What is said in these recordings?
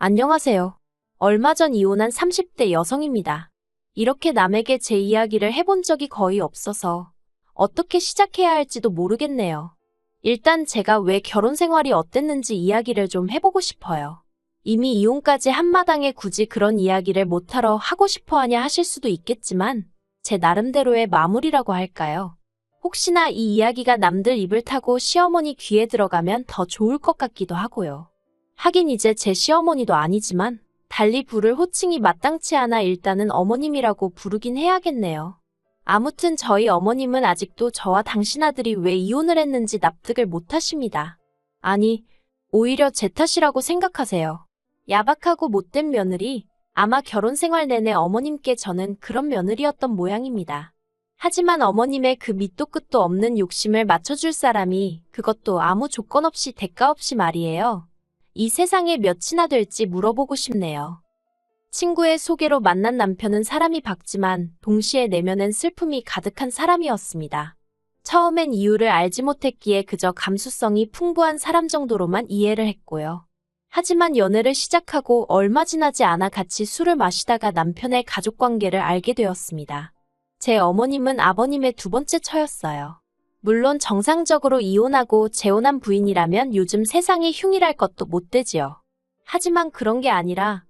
안녕하세요. 얼마 전 이혼한 30대 여성입니다. 이렇게 남에게 제 이야기를 해본 적이 거의 없어서 어떻게 시작해야 할지도 모르겠네요. 일단 제가 왜 결혼 생활이 어땠는지 이야기를 좀 해보고 싶어요. 이미 이혼까지 한마당에 굳이 그런 이야기를 못하러 하고 싶어 하냐 하실 수도 있겠지만 제 나름대로의 마무리라고 할까요? 혹시나 이 이야기가 남들 입을 타고 시어머니 귀에 들어가면 더 좋을 것 같기도 하고요. 하긴 이제 제 시어머니도 아니지만 달리 부를 호칭이 마땅치 않아 일단은 어머님이라고 부르긴 해야겠네요. 아무튼 저희 어머님은 아직도 저와 당신 아들이 왜 이혼을 했는지 납득을 못 하십니다. 아니, 오히려 제 탓이라고 생각하세요. 야박하고 못된 며느리, 아마 결혼 생활 내내 어머님께 저는 그런 며느리였던 모양입니다. 하지만 어머님의 그 밑도 끝도 없는 욕심을 맞춰줄 사람이 그것도 아무 조건 없이 대가 없이 말이에요. 이 세상에 몇이나 될지 물어보고 싶네요. 친구의 소개로 만난 남편은 사람이 밝지만 동시에 내면엔 슬픔이 가득한 사람이었습니다. 처음엔 이유를 알지 못했기에 그저 감수성이 풍부한 사람 정도로만 이해를 했고요. 하지만 연애를 시작하고 얼마 지나지 않아 같이 술을 마시다가 남편의 가족관계를 알게 되었습니다. 제 어머님은 아버님의 두 번째 처였어요. 물론 정상적으로 이혼하고 재혼한 부인이라면 요즘 세상에 흉일할 것도 못 되지요. 하지만 그런 게 아니라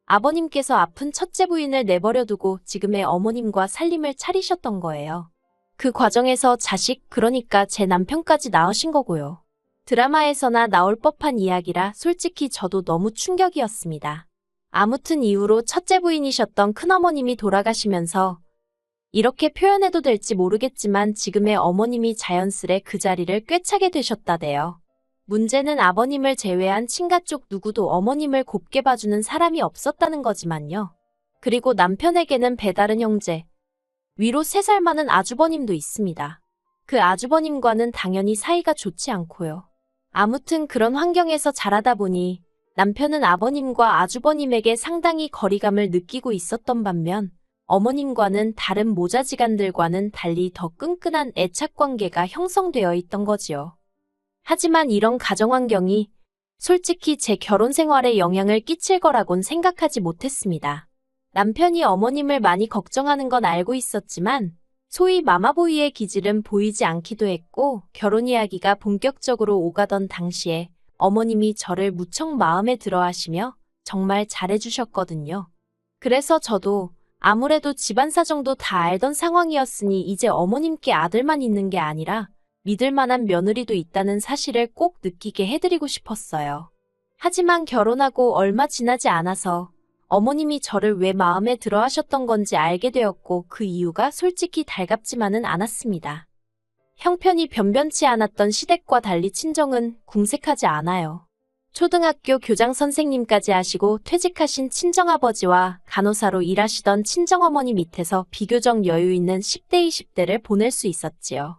아버님께서 아픈 첫째 부인을 내버려두고 지금의 어머님과 살림을 차리셨던 거예요. 그 과정에서 자식, 그러니까 제 남편까지 낳으신 거고요. 드라마에서나 나올 법한 이야기라 솔직히 저도 너무 충격이었습니다. 아무튼 이후로 첫째 부인이셨던 큰어머님이 돌아가시면서 이렇게 표현해도 될지 모르겠지만 지금의 어머님이 자연스레 그 자리를 꿰차게 되셨다대요. 문제는 아버님을 제외한 친가 쪽 누구도 어머님을 곱게 봐주는 사람이 없었다는 거지만요. 그리고 남편에게는 배다른 형제, 위로 3살 많은 아주버님도 있습니다. 그 아주버님과는 당연히 사이가 좋지 않고요. 아무튼 그런 환경에서 자라다 보니 남편은 아버님과 아주버님에게 상당히 거리감을 느끼고 있었던 반면 어머님과는 다른 모자지간들과는 달리 더 끈끈한 애착관계가 형성되어 있던 거지요. 하지만 이런 가정환경이 솔직히 제 결혼 생활에 영향을 끼칠 거라곤 생각하지 못했습니다. 남편이 어머님을 많이 걱정하는 건 알고 있었지만 소위 마마보이의 기질은 보이지 않기도 했고 결혼 이야기가 본격적으로 오가던 당시에 어머님이 저를 무척 마음에 들어 하시며 정말 잘해주셨거든요. 그래서 저도 아무래도 집안 사정도 다 알던 상황이었으니 이제 어머님께 아들만 있는 게 아니라 믿을 만한 며느리도 있다는 사실을 꼭 느끼게 해드리고 싶었어요. 하지만 결혼하고 얼마 지나지 않아서 어머님이 저를 왜 마음에 들어 하셨던 건지 알게 되었고 그 이유가 솔직히 달갑지만은 않았습니다. 형편이 변변치 않았던 시댁과 달리 친정은 궁색하지 않아요. 초등학교 교장 선생님까지 하시고 퇴직하신 친정아버지와 간호사로 일하시던 친정어머니 밑에서 비교적 여유 있는 10대, 20대를 보낼 수 있었지요.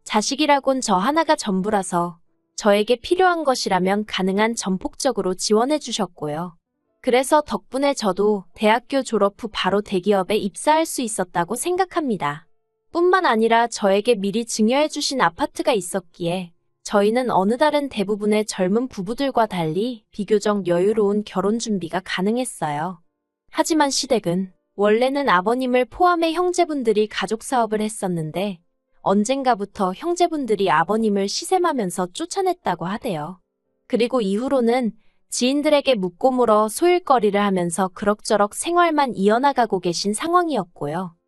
자식이라곤 저 하나가 전부라서 저에게 필요한 것이라면 가능한 전폭적으로 지원해 주셨고요. 그래서 덕분에 저도 대학교 졸업 후 바로 대기업에 입사할 수 있었다고 생각합니다. 뿐만 아니라 저에게 미리 증여해 주신 아파트가 있었기에 저희는 어느 다른 대부분의 젊은 부부들과 달리 비교적 여유로운 결혼 준비가 가능했어요. 하지만 시댁은 원래는 아버님을 포함해 형제분들이 가족 사업을 했었는데 언젠가부터 형제분들이 아버님을 시샘하면서 쫓아냈다고 하대요. 그리고 이후로는 지인들에게 묻고 물어 소일거리를 하면서 그럭저럭 생활만 이어나가고 계신 상황이었고요.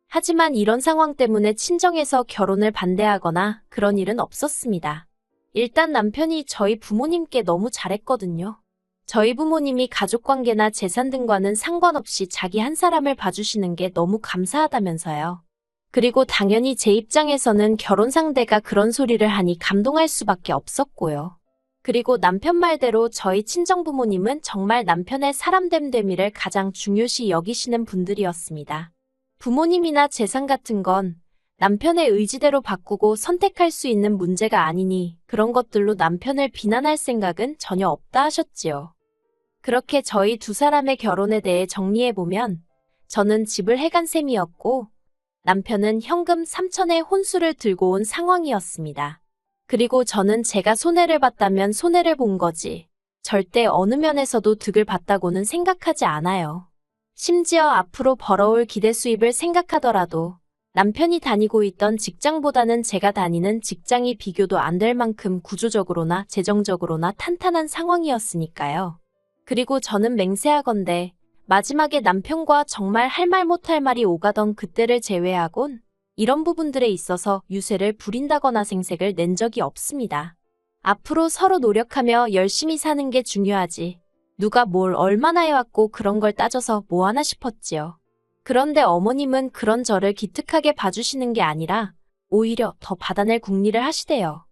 하지만 이런 상황 때문에 친정에서 결혼을 반대하거나 그런 일은 없었습니다. 일단 남편이 저희 부모님께 너무 잘했거든요. 저희 부모님이 가족관계나 재산 등과는 상관없이 자기 한 사람을 봐주시는 게 너무 감사하다면서요. 그리고 당연히 제 입장에서는 결혼 상대가 그런 소리를 하니 감동할 수밖에 없었고요. 그리고 남편 말대로 저희 친정부모님은 정말 남편의 사람됨됨이를 가장 중요시 여기시는 분들이었습니다. 부모님이나 재산 같은 건 남편의 의지대로 바꾸고 선택할 수 있는 문제가 아니니 그런 것들로 남편을 비난할 생각은 전혀 없다 하셨지요. 그렇게 저희 두 사람의 결혼에 대해 정리해보면 저는 집을 해간 셈이었고 남편은 현금 3천의 혼수를 들고 온 상황이었습니다. 그리고 저는 제가 손해를 봤다면 손해를 본 거지 절대 어느 면에서도 득을 봤다고는 생각하지 않아요. 심지어 앞으로 벌어올 기대 수입을 생각하더라도 남편이 다니고 있던 직장보다는 제가 다니는 직장이 비교도 안 될 만큼 구조적으로나 재정적으로나 탄탄한 상황이었으니까요. 그리고 저는 맹세하건대 마지막에 남편과 정말 할 말 못할 말이 오가던 그때를 제외하곤 이런 부분들에 있어서 유세를 부린다거나 생색을 낸 적이 없습니다. 앞으로 서로 노력하며 열심히 사는 게 중요하지. 누가 뭘 얼마나 해왔고 그런 걸 따져서 뭐 하나 싶었지요. 그런데 어머님은 그런 저를 기특하게 봐주시는 게 아니라 오히려 더 받아낼 궁리를 하시대요.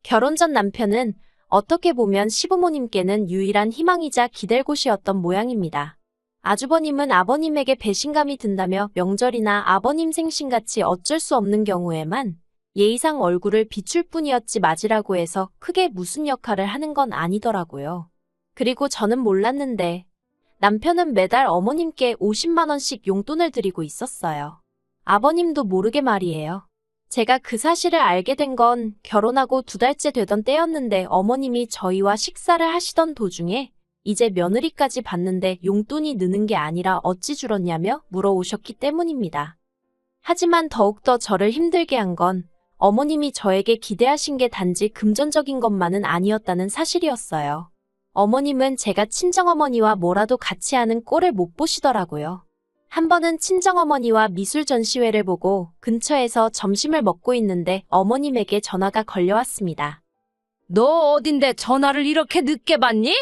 결혼 전 남편은 어떻게 보면 시부모님께는 유일한 희망이자 기댈 곳이었던 모양입니다. 아주버님은 아버님에게 배신감이 든다며 명절이나 아버님 생신같이 어쩔 수 없는 경우에만 예의상 얼굴을 비출 뿐이었지 맞으라고 해서 크게 무슨 역할을 하는 건 아니더라고요. 그리고 저는 몰랐는데 남편은 매달 어머님께 50만 원씩 용돈을 드리고 있었어요. 아버님도 모르게 말이에요. 제가 그 사실을 알게 된 건 결혼하고 2달째 되던 때였는데 어머님이 저희와 식사를 하시던 도중에 이제 며느리까지 받는데 용돈이 느는 게 아니라 어찌 줄었냐며 물어오셨기 때문입니다. 하지만 더욱더 저를 힘들게 한 건 어머님이 저에게 기대하신 게 단지 금전적인 것만은 아니었다는 사실이었어요. 어머님은 제가 친정어머니와 뭐라도 같이 하는 꼴을 못 보시더라고요. 한 번은 친정어머니와 미술 전시회를 보고 근처에서 점심을 먹고 있는데 어머님에게 전화가 걸려왔습니다. 너 어딘데 전화를 이렇게 늦게 받니?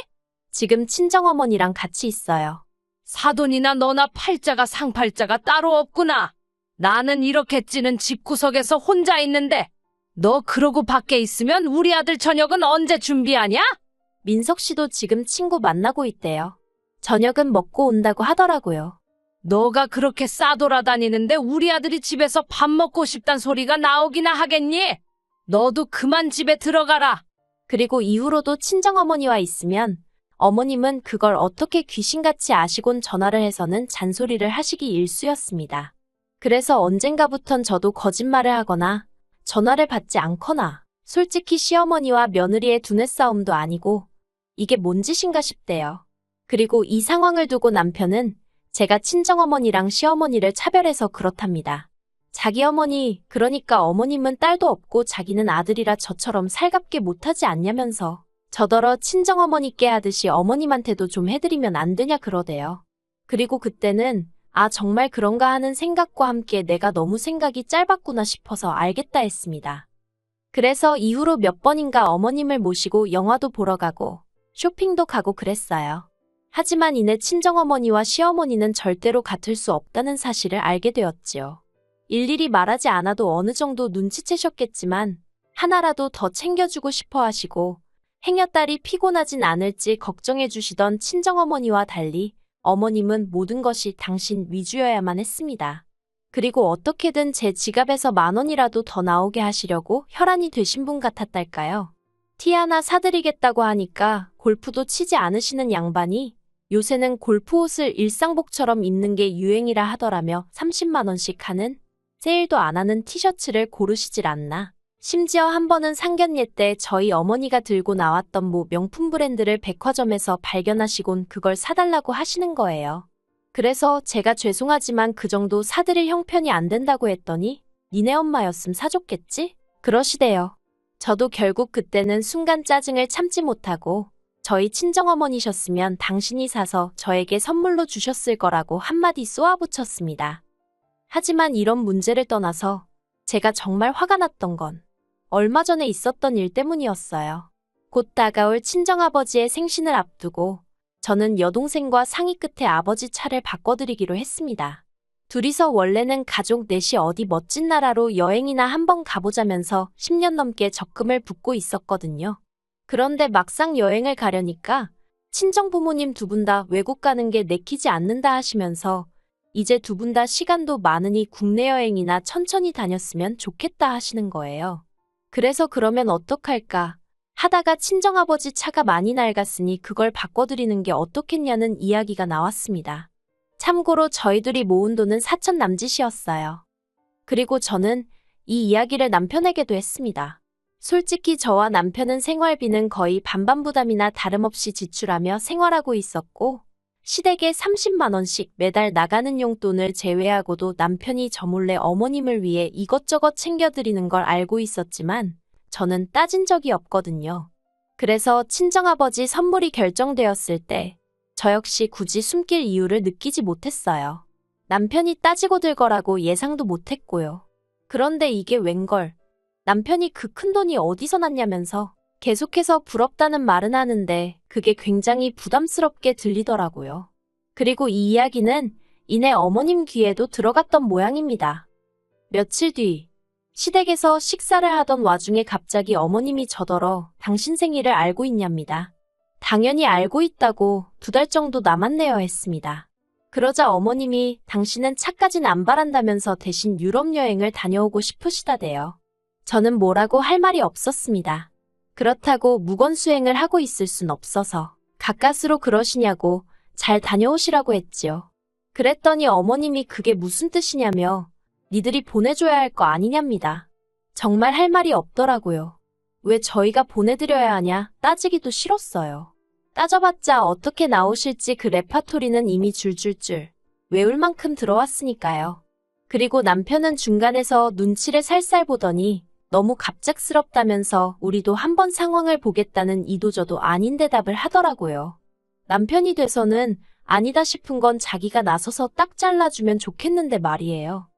지금 친정어머니랑 같이 있어요. 사돈이나 너나 팔자가 상팔자가 따로 없구나. 나는 이렇게 찌는 집구석에서 혼자 있는데 너 그러고 밖에 있으면 우리 아들 저녁은 언제 준비하냐? 민석 씨도 지금 친구 만나고 있대요. 저녁은 먹고 온다고 하더라고요. 너가 그렇게 싸돌아다니는데 우리 아들이 집에서 밥 먹고 싶단 소리가 나오기나 하겠니? 너도 그만 집에 들어가라. 그리고 이후로도 친정어머니와 있으면 어머님은 그걸 어떻게 귀신같이 아시곤 전화를 해서는 잔소리를 하시기 일쑤였습니다. 그래서 언젠가부턴 저도 거짓말을 하거나 전화를 받지 않거나 솔직히 시어머니와 며느리의 두뇌 싸움도 아니고 이게 뭔 짓인가 싶대요. 그리고 이 상황을 두고 남편은 제가 친정어머니랑 시어머니를 차별해서 그렇답니다. 자기 어머니, 그러니까 어머님은 딸도 없고 자기는 아들이라 저처럼 살갑게 못하지 않냐면서 저더러 친정어머니께 하듯이 어머님한테도 좀 해드리면 안 되냐 그러대요. 그리고 그때는 아 정말 그런가 하는 생각과 함께 내가 너무 생각이 짧았구나 싶어서 알겠다 했습니다. 그래서 이후로 몇 번인가 어머님을 모시고 영화도 보러 가고 쇼핑도 가고 그랬어요. 하지만 이내 친정어머니와 시어머니는 절대로 같을 수 없다는 사실을 알게 되었지요. 일일이 말하지 않아도 어느 정도 눈치채셨겠지만 하나라도 더 챙겨주고 싶어 하시고 행여딸이 피곤하진 않을지 걱정해 주시던 친정어머니와 달리 어머님은 모든 것이 당신 위주여야만 했습니다. 그리고 어떻게든 제 지갑에서 10,000원이라도 더 나오게 하시려고 혈안이 되신 분 같았달까요. 티 하나 사드리겠다고 하니까 골프도 치지 않으시는 양반이 요새는 골프 옷을 일상복처럼 입는 게 유행이라 하더라며 30만 원씩 하는 세일도 안 하는 티셔츠를 고르시질 않나. 심지어 한 번은 상견례 때 저희 어머니가 들고 나왔던 뭐 명품 브랜드를 백화점에서 발견하시곤 그걸 사달라고 하시는 거예요. 그래서 제가 죄송하지만 그 정도 사드릴 형편이 안 된다고 했더니 니네 엄마였음 사줬겠지? 그러시대요. 저도 결국 그때는 순간 짜증을 참지 못하고 저희 친정어머니셨으면 당신이 사서 저에게 선물로 주셨을 거라고 한마디 쏘아붙였습니다. 하지만 이런 문제를 떠나서 제가 정말 화가 났던 건 얼마 전에 있었던 일 때문이었어요. 곧 다가올 친정아버지의 생신을 앞두고 저는 여동생과 상의 끝에 아버지 차를 바꿔드리기로 했습니다. 둘이서 원래는 가족 넷이 어디 멋진 나라로 여행이나 한번 가보자면서 10년 넘게 적금을 붓고 있었거든요. 그런데 막상 여행을 가려니까 친정부모님 두 분 다 외국 가는 게 내키지 않는다 하시면서 이제 두 분 다 시간도 많으니 국내 여행이나 천천히 다녔으면 좋겠다 하시는 거예요. 그래서 그러면 어떡할까 하다가 친정아버지 차가 많이 낡았으니 그걸 바꿔드리는 게 어떻겠냐는 이야기가 나왔습니다. 참고로 저희들이 모은 돈은 4천 남짓이었어요. 그리고 저는 이 이야기를 남편에게도 했습니다. 솔직히 저와 남편은 생활비는 거의 반반 부담이나 다름없이 지출하며 생활하고 있었고, 시댁에 30만 원씩 매달 나가는 용돈을 제외하고도 남편이 저 몰래 어머님을 위해 이것저것 챙겨드리는 걸 알고 있었지만 저는 따진 적이 없거든요. 그래서 친정아버지 선물이 결정되었을 때 저 역시 굳이 숨길 이유를 느끼지 못했어요. 남편이 따지고 들 거라고 예상도 못했고요. 그런데 이게 웬걸. 남편이 그 큰돈이 어디서 났냐면서 계속해서 부럽다는 말은 하는데 그게 굉장히 부담스럽게 들리더라고요. 그리고 이 이야기는 이내 어머님 귀에도 들어갔던 모양입니다. 며칠 뒤 시댁에서 식사를 하던 와중에 갑자기 어머님이 저더러 당신 생일을 알고 있냐입니다. 당연히 알고 있다고 2달 정도 남았네요 했습니다. 그러자 어머님이 당신은 차까진 안 바란다면서 대신 유럽 여행을 다녀오고 싶으시다대요. 저는 뭐라고 할 말이 없었습니다. 그렇다고 무건수행을 하고 있을 순 없어서 가까스로 그러시냐고 잘 다녀오시라고 했지요. 그랬더니 어머님이 그게 무슨 뜻이냐며 니들이 보내줘야 할 거 아니냐입니다. 정말 할 말이 없더라고요. 왜 저희가 보내드려야 하냐 따지기도 싫었어요. 따져봤자 어떻게 나오실지 그 레파토리는 이미 줄줄줄 외울 만큼 들어왔으니까요. 그리고 남편은 중간에서 눈치를 살살 보더니 너무 갑작스럽다면서 우리도 한번 상황을 보겠다는 이도저도 아닌 대답을 하더라고요. 남편이 돼서는 아니다 싶은 건 자기가 나서서 딱 잘라주면 좋겠는데 말이에요.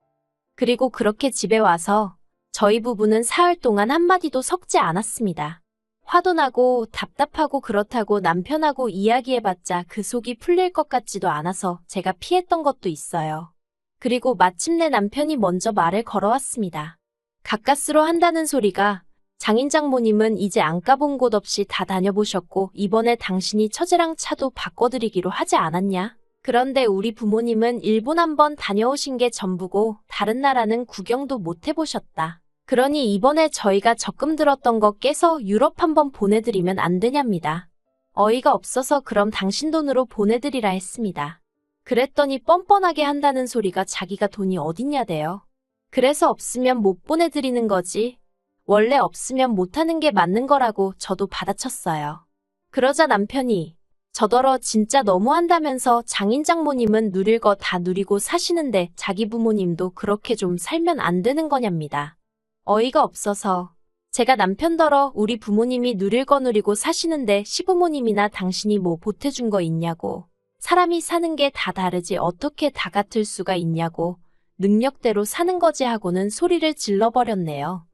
그리고 그렇게 집에 와서 저희 부부는 사흘 동안 한마디도 섞지 않았습니다. 화도 나고 답답하고 그렇다고 남편하고 이야기해봤자 그 속이 풀릴 것 같지도 않아서 제가 피했던 것도 있어요. 그리고 마침내 남편이 먼저 말을 걸어왔습니다. 가까스로 한다는 소리가 장인 장모님은 이제 안 가본 곳 없이 다 다녀보셨고 이번에 당신이 처제랑 차도 바꿔드리기로 하지 않았냐? 그런데 우리 부모님은 일본 한번 다녀오신 게 전부고 다른 나라는 구경도 못 해보셨다. 그러니 이번에 저희가 적금 들었던 거 깨서 유럽 한번 보내드리면 안 되냐입니다. 어이가 없어서 그럼 당신 돈으로 보내드리라 했습니다. 그랬더니 뻔뻔하게 한다는 소리가 자기가 돈이 어딨냐대요. 그래서 없으면 못 보내드리는 거지. 원래 없으면 못하는 게 맞는 거라고 저도 받아쳤어요. 그러자 남편이 저더러 진짜 너무한다면서 장인 장모님은 누릴 거 다 누리고 사시는데 자기 부모님도 그렇게 좀 살면 안 되는 거냐입니다. 어이가 없어서 제가 남편더러 우리 부모님이 누릴 거 누리고 사시는데 시부모님이나 당신이 뭐 보태준 거 있냐고. 사람이 사는 게 다 다르지 어떻게 다 같을 수가 있냐고. 능력대로 사는 거지 하고는 소리를 질러버렸네요.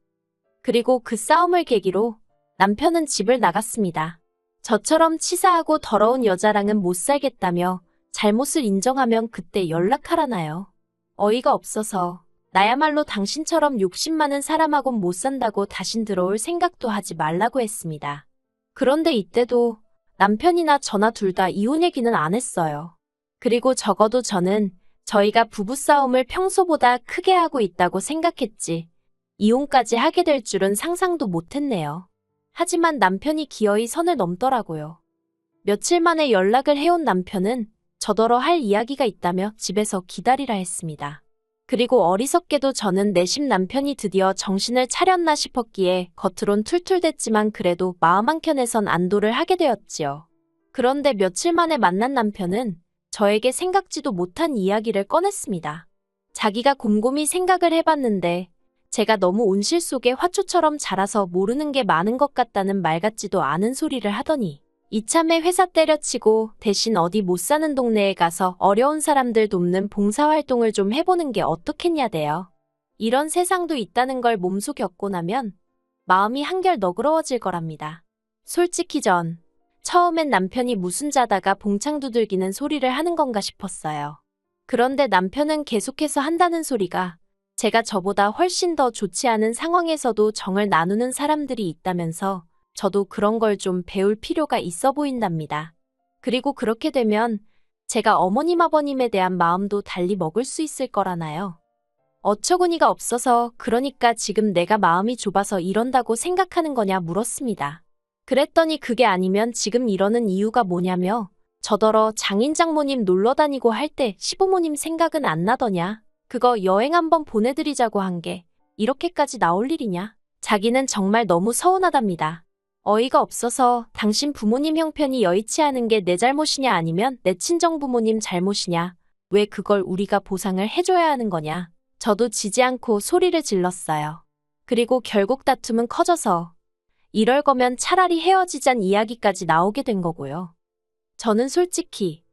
그리고 그 싸움을 계기로 남편은 집을 나갔습니다. 저처럼 치사하고 더러운 여자랑은 못 살겠다며 잘못을 인정하면 그때 연락하라나요. 어이가 없어서 나야말로 당신처럼 욕심 많은 사람하곤 못 산다고 다신 들어올 생각도 하지 말라고 했습니다. 그런데 이때도 남편이나 저나 둘 다 이혼 얘기는 안 했어요. 그리고 적어도 저는 저희가 부부싸움을 평소보다 크게 하고 있다고 생각했지 이혼까지 하게 될 줄은 상상도 못했네요. 하지만 남편이 기어이 선을 넘더라고요. 며칠 만에 연락을 해온 남편은 저더러 할 이야기가 있다며 집에서 기다리라 했습니다. 그리고 어리석게도 저는 내심 남편이 드디어 정신을 차렸나 싶었기에 겉으론 툴툴댔지만 그래도 마음 한켠에선 안도를 하게 되었지요. 그런데 며칠 만에 만난 남편은 저에게 생각지도 못한 이야기를 꺼냈습니다. 자기가 곰곰이 생각을 해봤는데 제가 너무 온실 속의 화초처럼 자라서 모르는 게 많은 것 같다는 말 같지도 않은 소리를 하더니 이참에 회사 때려치고 대신 어디 못 사는 동네에 가서 어려운 사람들 돕는 봉사활동을 좀 해보는 게 어떻겠냐대요. 이런 세상도 있다는 걸 몸소 겪고 나면 마음이 한결 너그러워질 거랍니다. 솔직히 처음엔 남편이 무슨 자다가 봉창 두들기는 소리를 하는 건가 싶었어요. 그런데 남편은 계속해서 한다는 소리가 제가 저보다 훨씬 더 좋지 않은 상황에서도 정을 나누는 사람들이 있다면서 저도 그런 걸 좀 배울 필요가 있어 보인답니다. 그리고 그렇게 되면 제가 어머님 아버님에 대한 마음도 달리 먹을 수 있을 거라나요. 어처구니가 없어서 그러니까 지금 내가 마음이 좁아서 이런다고 생각하는 거냐 물었습니다. 그랬더니 그게 아니면 지금 이러는 이유가 뭐냐며 저더러 장인 장모님 놀러 다니고 할 때 시부모님 생각은 안 나더냐. 그거 여행 한번 보내드리자고 한 게 이렇게까지 나올 일이냐. 자기는 정말 너무 서운하답니다. 어이가 없어서 당신 부모님 형편이 여의치 않은 게 내 잘못이냐 아니면 내 친정 부모님 잘못이냐? 왜 그걸 우리가 보상을 해줘야 하는 거냐? 저도 지지 않고 소리를 질렀어요. 그리고 결국 다툼은 커져서 이럴 거면 차라리 헤어지잔 이야기까지 나오게 된 거고요. 저는 솔직히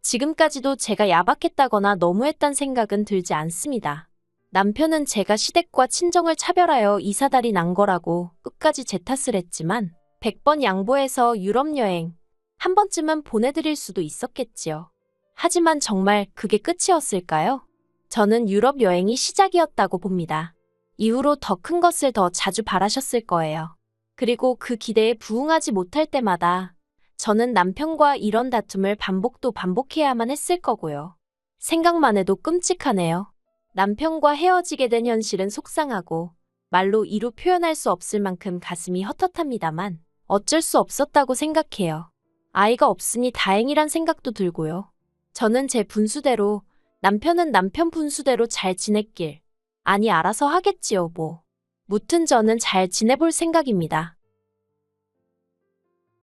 지금까지도 제가 야박했다거나 너무했단 생각은 들지 않습니다. 남편은 제가 시댁과 친정을 차별하여 이사달이 난 거라고 끝까지 제 탓을 했지만 100번 양보해서 유럽 여행 한 번쯤은 보내드릴 수도 있었겠지요. 하지만 정말 그게 끝이었을까요? 저는 유럽 여행이 시작이었다고 봅니다. 이후로 더 큰 것을 더 자주 바라셨을 거예요. 그리고 그 기대에 부응하지 못할 때마다 저는 남편과 이런 다툼을 반복해야만 했을 거고요. 생각만 해도 끔찍하네요. 남편과 헤어지게 된 현실은 속상하고 말로 이루 표현할 수 없을 만큼 가슴이 헛헛합니다만 어쩔 수 없었다고 생각해요. 아이가 없으니 다행이란 생각도 들고요. 저는 제 분수대로, 남편은 남편 분수대로 잘 지냈길. 아니 알아서 하겠지요 뭐. 무튼 저는 잘 지내볼 생각입니다.